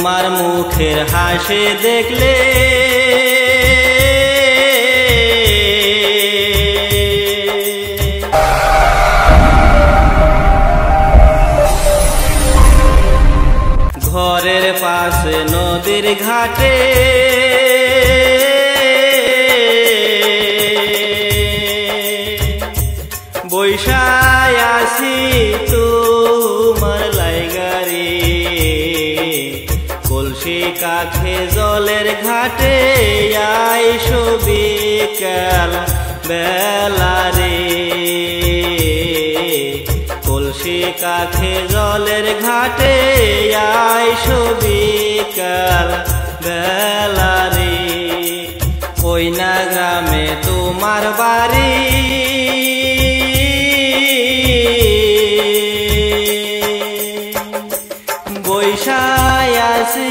তোমার মুখের হাসি দেখলে ঘরের পাশে নদীর ঘাটে বৈশায় আসি তোমার লাইগারে কলসি কাখে জলের ঘাটে আইসো বিকাল বেলারে কলসি কাখে জলের ঘাটে আইসো বিকাল বেলারে ওই না গ্রামে তোমার বাড়ি বৈশায় আসি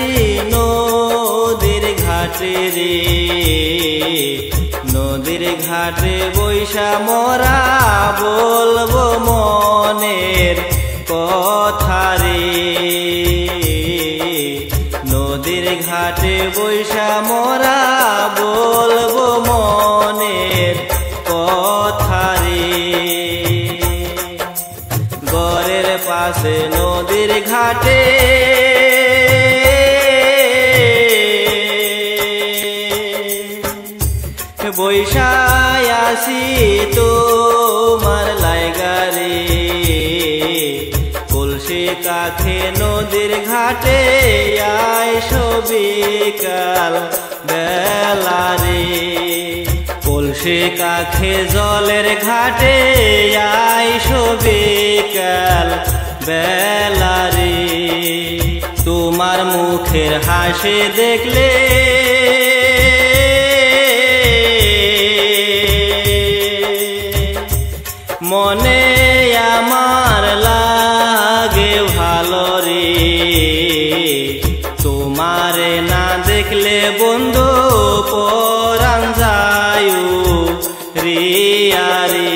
নদীর ঘাটে রে নদীর ঘাটে বৈশা মোরা বলবো মনের কথা রে নদীর ঘাটে বৈশা মোরা বলবো মনের কথা রে ঘরের পাশে নদীর ঘাটে বৈশায় আসি তোমার লাইগারে কলসি কাখে নদীর ঘাটে আইসো বিকাল বেলারে কলসি কাখে জলের ঘাটে আইসো বিকাল বেলারে তোমার মুখের হাসি দেখলে মনে আমার লাগে ভালো রে তোমারে না দেখলে বন্ধু পরাণ যায় রিয়া রে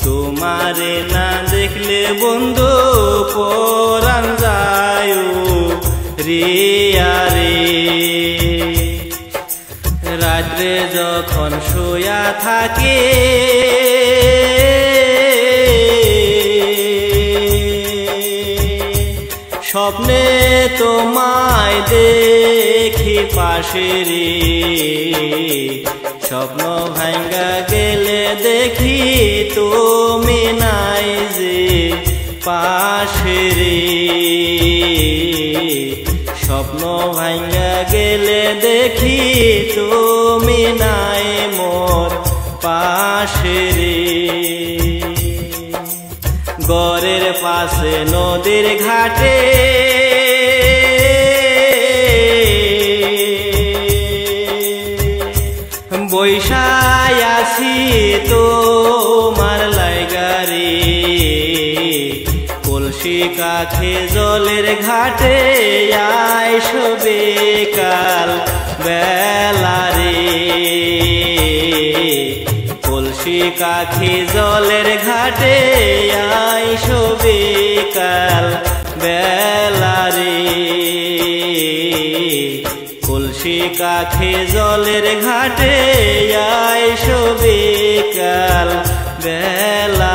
তোমারে না দেখলে বন্ধু পরাণ যায় রিয়া রে রাত্রে যখন শুয়া থাকে স্বপ্নে তোমায় দেখি পাশে রে স্বপ্ন ভাঙ্গা গেলে দেখি তুমি নাই যে পাশে রে স্বপ্ন ভাঙ্গা গেলে দেখি তুমি নাই মোর পাশে রে ঘরের পাশে নদীর ঘাটে বৈশায় আসি তোমার লাইগারে কলসি কাখে জলের ঘাটে আইসো বিকাল বেলারে কলসি কাখে জলের ঘাটে আইসো বিকাল বেলারে কলসি কাখে জলের ঘাটে আইসো বিকাল বেলা